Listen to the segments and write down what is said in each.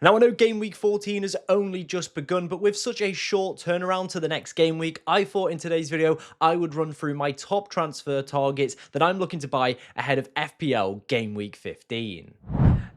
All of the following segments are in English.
Now, I know game week 14 has only just begun, but with such a short turnaround to the next game week, I thought in today's video, I would run through my top transfer targets that I'm looking to buy ahead of FPL game week 15.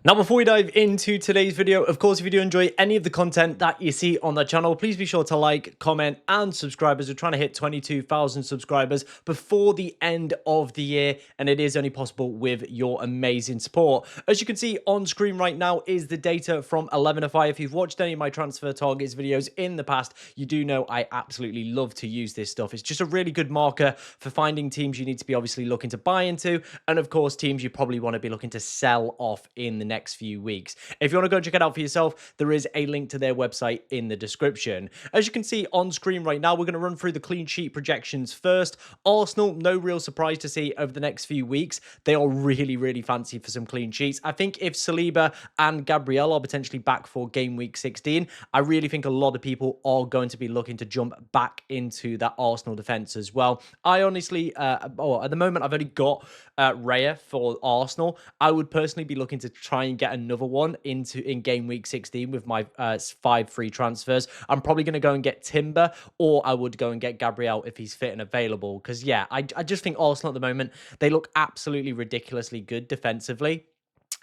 Now, before we dive into today's video, of course, if you do enjoy any of the content that you see on the channel, please be sure to like, comment, and subscribe as we're trying to hit 22,000 subscribers before the end of the year, and it is only possible with your amazing support. As you can see on screen right now is the data from 11fi. If you've watched any of my transfer targets videos in the past, you do know I absolutely love to use this stuff. It's just a really good marker for finding teams you need to be obviously looking to buy into, and of course, teams you probably want to be looking to sell off in the next few weeks. If you want to go check it out for yourself, there is a link to their website in the description. As you can see on screen right now, we're going to run through the clean sheet projections first. Arsenal, no real surprise to see over the next few weeks. They are really fancy for some clean sheets. I think if Saliba and Gabriel are potentially back for game week 16, I really think a lot of people are going to be looking to jump back into that Arsenal defense as well. I honestly, at the moment, I've only got Raya for Arsenal. I would personally be looking to try and get another one in game week 16 with my 5 free transfers. I'm probably going to go and get Timber, or I would go and get Gabriel if he's fit and available. Because yeah, I just think Arsenal at the moment, they look absolutely ridiculously good defensively.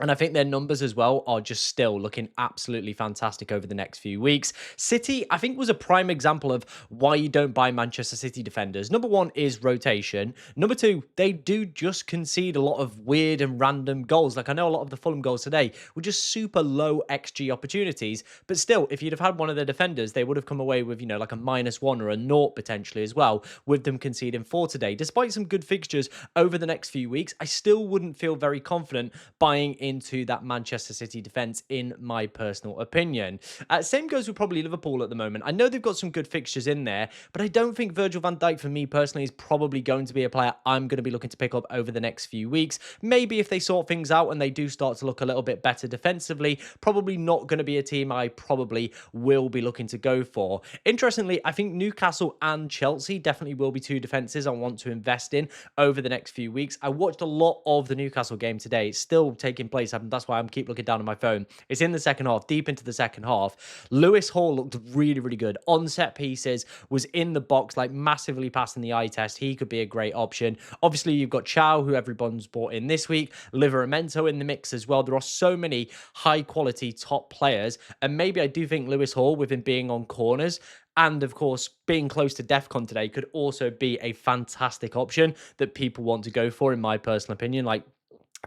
And I think their numbers as well are just still looking absolutely fantastic over the next few weeks. City, I think, was a prime example of why you don't buy Manchester City defenders. Number one is rotation. Number two, they do just concede a lot of weird and random goals. Like, I know a lot of the Fulham goals today were just super low XG opportunities. But still, if you'd have had one of their defenders, they would have come away with, like a -1 or a 0 potentially as well, with them conceding 4 today. Despite some good fixtures over the next few weeks, I still wouldn't feel very confident buying into that Manchester City defence, in my personal opinion. Same goes with probably Liverpool at the moment. I know they've got some good fixtures in there, but I don't think Virgil van Dijk, for me personally, is probably going to be a player I'm going to be looking to pick up over the next few weeks. Maybe if they sort things out and they do start to look a little bit better defensively, probably not going to be a team I probably will be looking to go for. Interestingly, I think Newcastle and Chelsea definitely will be two defences I want to invest in over the next few weeks. I watched a lot of the Newcastle game today. It's still taking place. That's why I'm keep looking down on my phone. It's in the second half, deep into the second half. Lewis Hall looked really good on set pieces, was in the box, like massively passing the eye test. He could be a great option. Obviously, you've got Chow, who everyone's bought in this week, Liveramento in the mix as well. There are so many high quality top players, and maybe I do think Lewis Hall, with him being on corners and of course being close to DEFCON today, could also be a fantastic option that people want to go for, in my personal opinion. Like,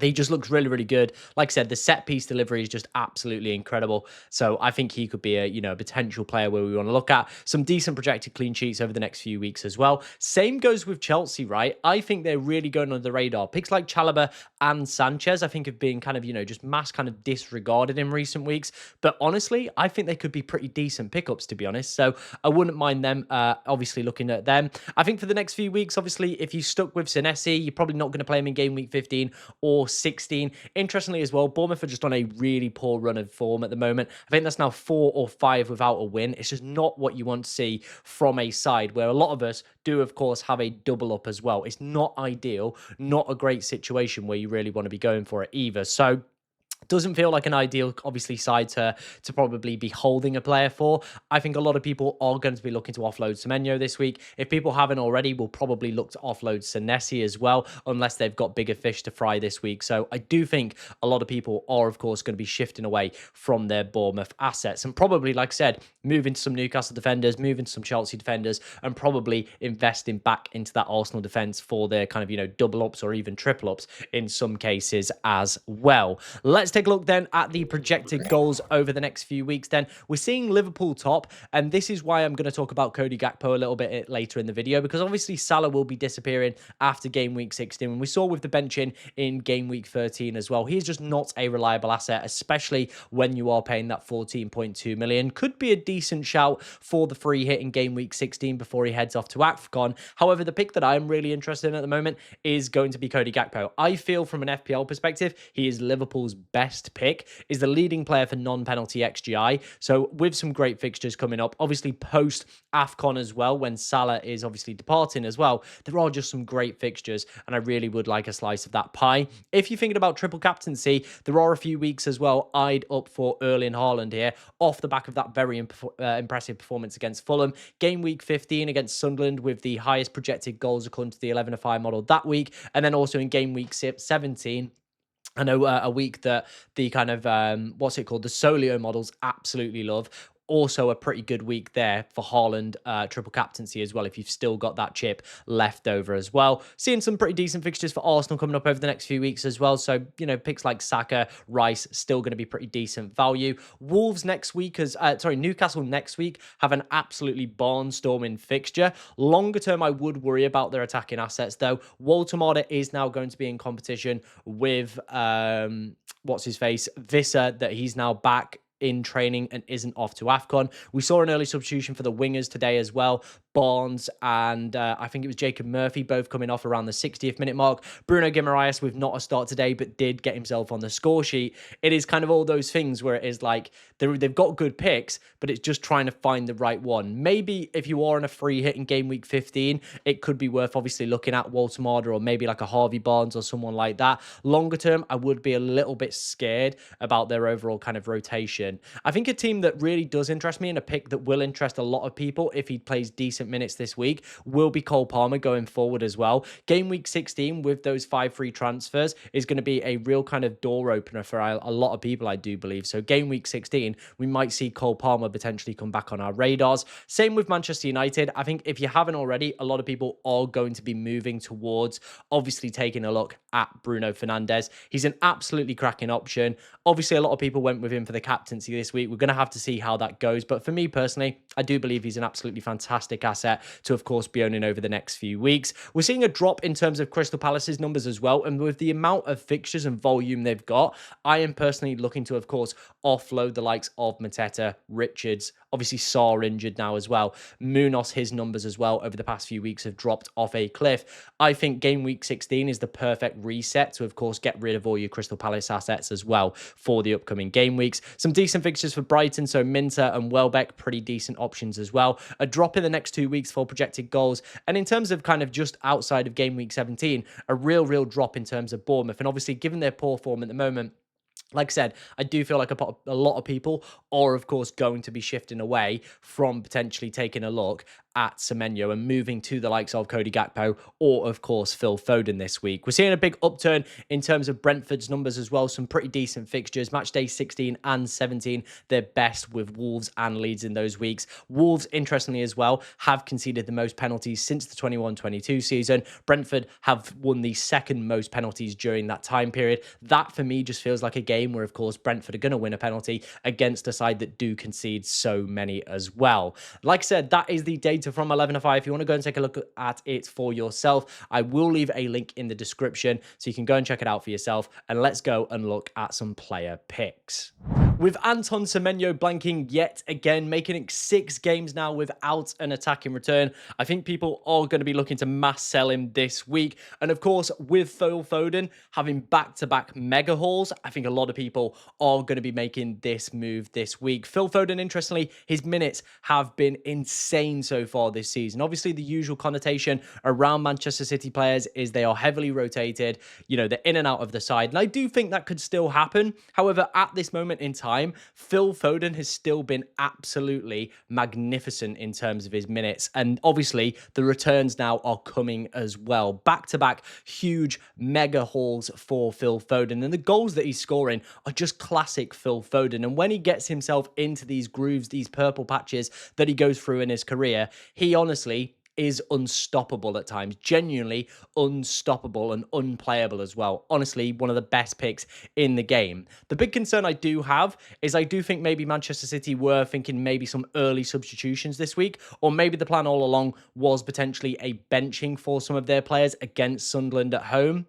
he just looks really good. Like I said, the set piece delivery is just absolutely incredible. So I think he could be a potential player where we want to look at some decent projected clean sheets over the next few weeks as well. Same goes with Chelsea, right? I think they're really going under the radar. Picks like Chalobah and Sanchez, I think, have been kind of, just mass kind of disregarded in recent weeks. But honestly, I think they could be pretty decent pickups, to be honest. So I wouldn't mind them, obviously, looking at them. I think for the next few weeks, obviously, if you stuck with Senesi, you're probably not going to play him in game week 15 or 16. Interestingly as well, Bournemouth are just on a really poor run of form at the moment. I think that's now 4 or 5 without a win. It's just not what you want to see from a side where a lot of us do, of course, have a double up as well. It's not ideal, not a great situation where you really want to be going for it either. So doesn't feel like an ideal, obviously, side to probably be holding a player for. I think a lot of people are going to be looking to offload Semenyo this week. If people haven't already, we'll probably look to offload Senesi as well, unless they've got bigger fish to fry this week. So I do think a lot of people are, of course, going to be shifting away from their Bournemouth assets and probably, like I said, moving to some Newcastle defenders, moving to some Chelsea defenders, and probably investing back into that Arsenal defence for their kind of, double ups or even triple ups in some cases as well. Let's take a look then at the projected goals over the next few weeks then. We're seeing Liverpool top, and this is why I'm going to talk about Cody Gakpo a little bit later in the video, because obviously Salah will be disappearing after game week 16, and we saw with the benching in game week 13 as well. He is just not a reliable asset, especially when you are paying that 14.2 million. Could be a decent shout for the free hit in game week 16 before he heads off to AFCON. However, the pick that I'm really interested in at the moment is going to be Cody Gakpo. I feel from an FPL perspective, he is Liverpool's best best pick, is the leading player for non-penalty XGI. So with some great fixtures coming up, obviously post AFCON as well, when Salah is obviously departing as well, there are just some great fixtures, and I really would like a slice of that pie. If you're thinking about triple captaincy, there are a few weeks as well eyed up for Erling Haaland here, off the back of that very impressive performance against Fulham. Game week 15 against Sunderland with the highest projected goals according to the 11-5 model that week, and then also in game week 17, I know a week that the kind of, what's it called? The Solio models absolutely love. Also a pretty good week there for Haaland, triple captaincy as well, if you've still got that chip left over as well. Seeing some pretty decent fixtures for Arsenal coming up over the next few weeks as well. So, you know, picks like Saka, Rice, still going to be pretty decent value. Wolves next week, Newcastle next week have an absolutely barnstorming fixture. Longer term, I would worry about their attacking assets though. Walter Marder is now going to be in competition with, what's his face, Visser, that he's now back in training and isn't off to AFCON. We saw an early substitution for the wingers today as well. Barnes and I think it was Jacob Murphy, both coming off around the 60th minute mark. Bruno Guimaraes with not a start today, but did get himself on the score sheet. It is kind of all those things where it is like they've got good picks, but it's just trying to find the right one. Maybe if you are on a free hit in game week 15, it could be worth obviously looking at Walter Marder or maybe like a Harvey Barnes or someone like that. Longer term, I would be a little bit scared about their overall kind of rotation. I think a team that really does interest me and a pick that will interest a lot of people if he plays decent minutes this week will be Cole Palmer going forward as well. Game week 16 with those 5 free transfers is going to be a real kind of door opener for a lot of people, I do believe. So game week 16, we might see Cole Palmer potentially come back on our radars. Same with Manchester United. I think if you haven't already, a lot of people are going to be moving towards obviously taking a look at Bruno Fernandes. He's an absolutely cracking option. Obviously, a lot of people went with him for the captaincy this week. We're going to have to see how that goes. But for me personally, I do believe he's an absolutely fantastic asset to, of course, be owning over the next few weeks. We're seeing a drop in terms of Crystal Palace's numbers as well. And with the amount of fixtures and volume they've got, I am personally looking to, of course, offload the likes of Mateta, Richards, obviously Sarr injured now as well. Munoz, his numbers as well over the past few weeks have dropped off a cliff. I think game week 16 is the perfect reset to, of course, get rid of all your Crystal Palace assets as well for the upcoming game weeks. Some decent fixtures for Brighton, so Minter and Welbeck, pretty decent options as well. A drop in the next 2 weeks for projected goals. And in terms of kind of just outside of game week 17, a real drop in terms of Bournemouth. And obviously, given their poor form at the moment, like I said, I do feel like a lot of people are, of course, going to be shifting away from potentially taking a look at Semenyo and moving to the likes of Cody Gakpo or, of course, Phil Foden this week. We're seeing a big upturn in terms of Brentford's numbers as well. Some pretty decent fixtures. Match day 16 and 17, they're best with Wolves and Leeds in those weeks. Wolves, interestingly as well, have conceded the most penalties since the 21-22 season. Brentford have won the second most penalties during that time period. That, for me, just feels like a game where, of course, Brentford are going to win a penalty against a side that do concede so many as well. Like I said, that is the data from 11-5. If you want to go and take a look at it for yourself, I will leave a link in the description so you can go and check it out for yourself. And let's go and look at some player picks. With Anton Semenyo blanking yet again, making it 6 games now without an attacking return, I think people are going to be looking to mass sell him this week. And of course, with Phil Foden having back-to-back mega hauls, I think a lot of people are going to be making this move this week. Phil Foden, interestingly, his minutes have been insane so far this season. Obviously, the usual connotation around Manchester City players is they are heavily rotated. You know, they're in and out of the side. And I do think that could still happen. However, at this moment in time, Phil Foden has still been absolutely magnificent in terms of his minutes. And obviously, the returns now are coming as well. Back-to-back huge mega hauls for Phil Foden. And the goals that he's scoring are just classic Phil Foden. And when he gets himself into these grooves, these purple patches that he goes through in his career, he honestly is unstoppable at times, genuinely unstoppable and unplayable as well. Honestly, one of the best picks in the game. The big concern I do have is I do think maybe Manchester City were thinking maybe some early substitutions this week, or maybe the plan all along was potentially a benching for some of their players against Sunderland at home.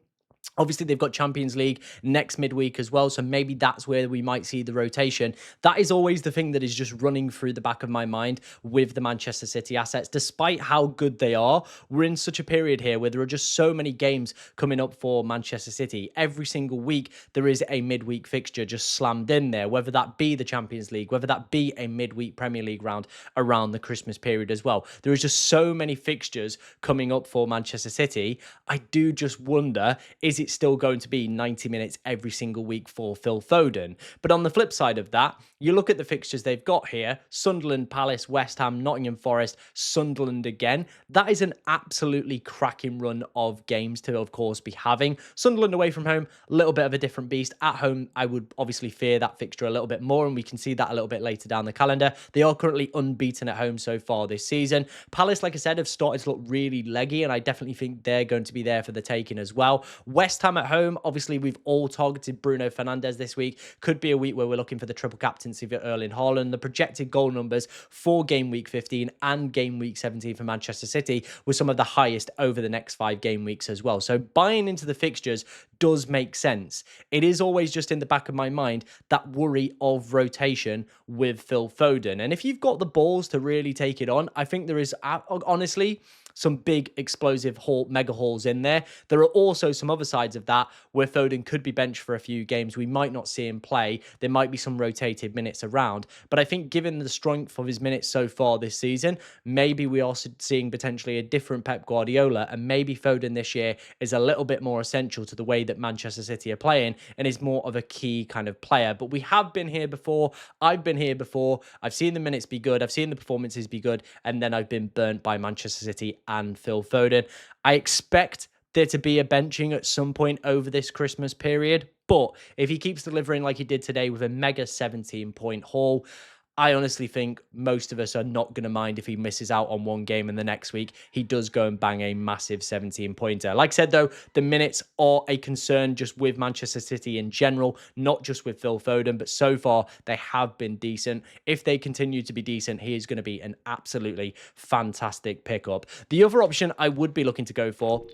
Obviously, they've got Champions League next midweek as well, so maybe that's where we might see the rotation. That is always the thing that is just running through the back of my mind with the Manchester City assets. Despite how good they are, we're in such a period here where there are just so many games coming up for Manchester City. Every single week, there is a midweek fixture just slammed in there, whether that be the Champions League, whether that be a midweek Premier League round around the Christmas period as well. There is just so many fixtures coming up for Manchester City. I do just wonder, is it still going to be 90 minutes every single week for Phil Foden? But on the flip side of that, you look at the fixtures they've got here: Sunderland, Palace, West Ham, Nottingham Forest, Sunderland again. That is an absolutely cracking run of games to, of course, be having. Sunderland away from home, a little bit of a different beast. At home, I would obviously fear that fixture a little bit more, and we can see that a little bit later down the calendar. They are currently unbeaten at home so far this season. Palace, like I said, have started to look really leggy, and I definitely think they're going to be there for the taking as well. West Ham at home, obviously we've all targeted Bruno Fernandes this week. Could be a week where we're looking for the triple captaincy for Erling Haaland. The projected goal numbers for game week 15 and game week 17 for Manchester City were some of the highest over the next 5 game weeks as well. So buying into the fixtures does make sense. It is always just in the back of my mind that worry of rotation with Phil Foden. And if you've got the balls to really take it on, I think there is honestly some big explosive mega hauls in there. There are also some other sides of that where Foden could be benched for a few games. We might not see him play. There might be some rotated minutes around. But I think given the strength of his minutes so far this season, maybe we are seeing potentially a different Pep Guardiola, and maybe Foden this year is a little bit more essential to the way that Manchester City are playing and is more of a key kind of player. But we have been here before. I've been here before. I've seen the minutes be good. I've seen the performances be good. And then I've been burnt by Manchester City and Phil Foden. I expect there to be a benching at some point over this Christmas period, but if he keeps delivering like he did today with a mega 17-point haul, I honestly think most of us are not going to mind if he misses out on one game and the next week he does go and bang a massive 17-pointer. Like I said, though, the minutes are a concern just with Manchester City in general, not just with Phil Foden, but so far they have been decent. If they continue to be decent, he is going to be an absolutely fantastic pickup. The other option I would be looking to go for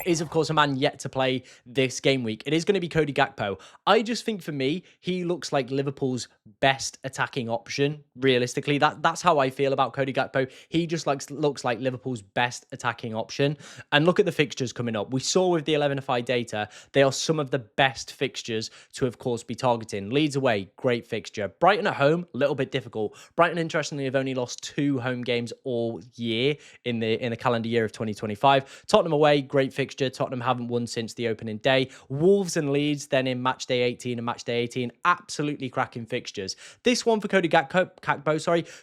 is, of course, a man yet to play this game week. It is going to be Cody Gakpo. I just think for me, he looks like Liverpool's best attacking option, realistically. That's how I feel about Cody Gakpo. He just looks like Liverpool's best attacking option. And look at the fixtures coming up. We saw with the 11FI data, they are some of the best fixtures to, of course, be targeting. Leeds away, great fixture. Brighton at home, a little bit difficult. Brighton, interestingly, have only lost 2 home games all year in the calendar year of 2025. Tottenham away, great fixture. Tottenham haven't won since the opening day. Wolves and Leeds then in match day 18 and match day 18. Absolutely cracking fixtures. This one for Cody Gakpo,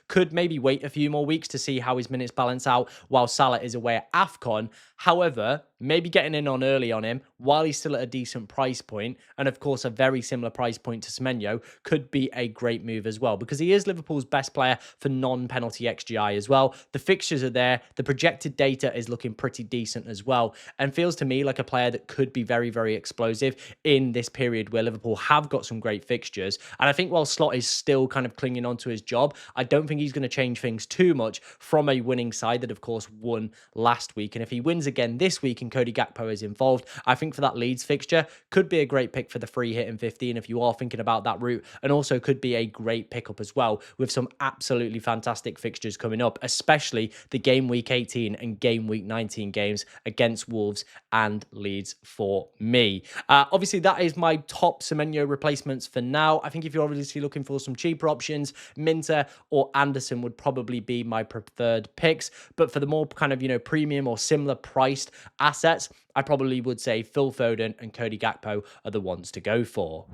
could maybe wait a few more weeks to see how his minutes balance out while Salah is away at AFCON. However, maybe getting in on early on him while he's still at a decent price point, and of course a very similar price point to Semenyo, could be a great move as well, because he is Liverpool's best player for non-penalty XGI as well. The fixtures are there. The projected data is looking pretty decent as well, and feels to me like a player that could be very, very explosive in this period where Liverpool have got some great fixtures. And I think while Slot is still kind of clinging on to his job, I don't think he's going to change things too much from a winning side that, of course, won last week. And if he wins again this week and Cody Gakpo is involved, I think for that Leeds fixture, could be a great pick for the free hit in 15 if you are thinking about that route, and also could be a great pickup as well with some absolutely fantastic fixtures coming up, especially the game week 18 and game week 19 games against Wolves and Leeds for me. Obviously, that is my top Semenyo replacements for now. I think if you're obviously looking for some cheaper options, Minter or Anderson would probably be my preferred picks. But for the more kind of, premium or similar priced assets, I probably would say Phil Foden and Cody Gakpo are the ones to go for.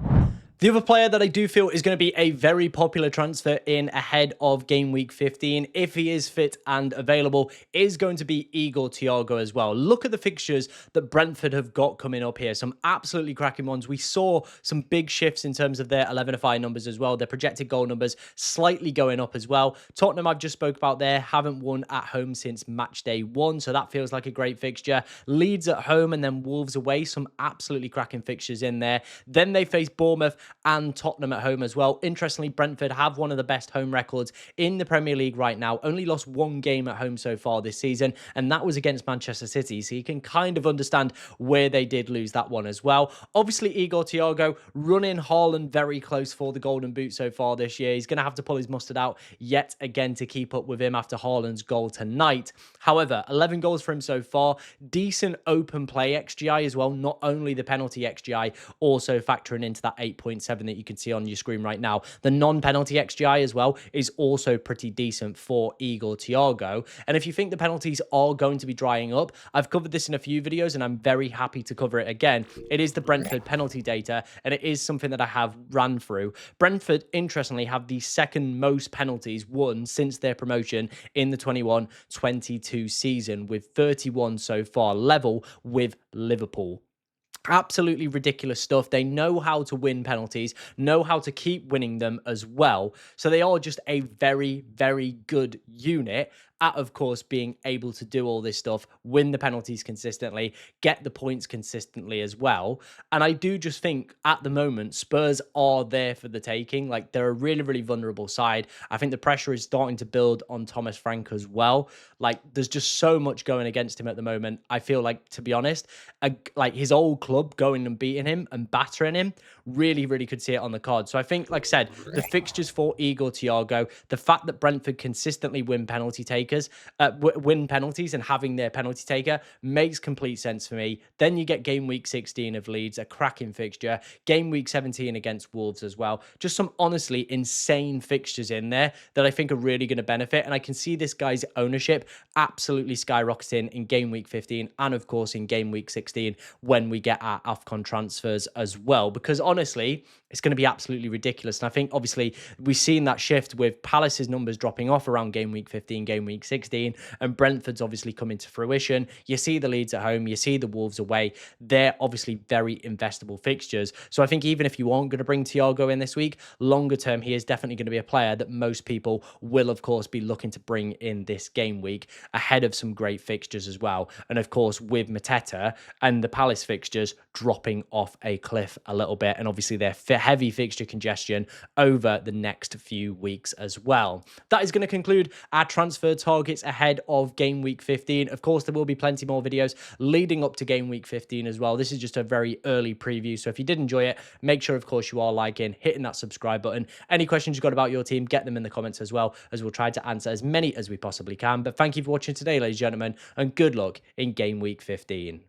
The other player that I do feel is going to be a very popular transfer in ahead of game week 15, if he is fit and available, is going to be Igor Thiago as well. Look at the fixtures that Brentford have got coming up here. Some absolutely cracking ones. We saw some big shifts in terms of their 11FI numbers as well. Their projected goal numbers slightly going up as well. Tottenham, I've just spoke about there, haven't won at home since match day 1, so that feels like a great fixture. Leeds at home and then Wolves away, some absolutely cracking fixtures in there. Then they face Bournemouth and Tottenham at home as well. Interestingly, Brentford have one of the best home records in the Premier League right now. Only lost one game at home so far this season, and that was against Manchester City. So you can kind of understand where they did lose that one as well. Obviously, Igor Thiago running Haaland very close for the Golden Boot so far this year. He's going to have to pull his mustard out yet again to keep up with him after Haaland's goal tonight. However, 11 goals for him so far. Decent open play XGI as well. Not only the penalty XGI, also factoring into that 8.7 that you can see on your screen right now. The non-penalty XGI as well is also pretty decent for Igor Thiago. And if you think the penalties are going to be drying up, I've covered this in a few videos and I'm very happy to cover it again. It is the Brentford penalty data, and it is something that I have ran through. Brentford, interestingly, have the second most penalties won since their promotion in the 21-22 season, with 31 so far, level with Liverpool. Absolutely ridiculous stuff. They know how to win penalties, know how to keep winning them as well. So they are just a very, very good unit at, of course, being able to do all this stuff, win the penalties consistently, get the points consistently as well. And I do just think at the moment, Spurs are there for the taking. Like, they're a really, really vulnerable side. I think the pressure is starting to build on Thomas Frank as well. Like, there's just so much going against him at the moment. I feel like, to be honest, like his old club going and beating him and battering him, really, really could see it on the card. So I think, like I said, the fixtures for Igor Thiago, the fact that Brentford consistently win win penalties and having their penalty taker makes complete sense for me. Then you get game week 16 of Leeds, a cracking fixture. Game week 17 against Wolves as well. Just some honestly insane fixtures in there that I think are really going to benefit. And I can see this guy's ownership absolutely skyrocketing in game week 15 and, of course, in game week 16 when we get our AFCON transfers as well. Because honestly, it's going to be absolutely ridiculous. And I think, obviously, we've seen that shift with Palace's numbers dropping off around game week 15, game week 16, and Brentford's obviously coming to fruition. You see the Leeds at home, you see the Wolves away. They're obviously very investable fixtures. So I think even if you aren't going to bring Thiago in this week, longer term, he is definitely going to be a player that most people will, of course, be looking to bring in this game week ahead of some great fixtures as well. And of course, with Mateta and the Palace fixtures dropping off a cliff a little bit, and obviously their heavy fixture congestion over the next few weeks as well. That is going to conclude our transfer targets ahead of game week 15. Of course, there will be plenty more videos leading up to game week 15 as well. This is just a very early preview. So if you did enjoy it, make sure, of course, you are liking, hitting that subscribe button. Any questions you've got about your team, get them in the comments as well, as we'll try to answer as many as we possibly can. But thank you for watching today, ladies and gentlemen, and good luck in game week 15.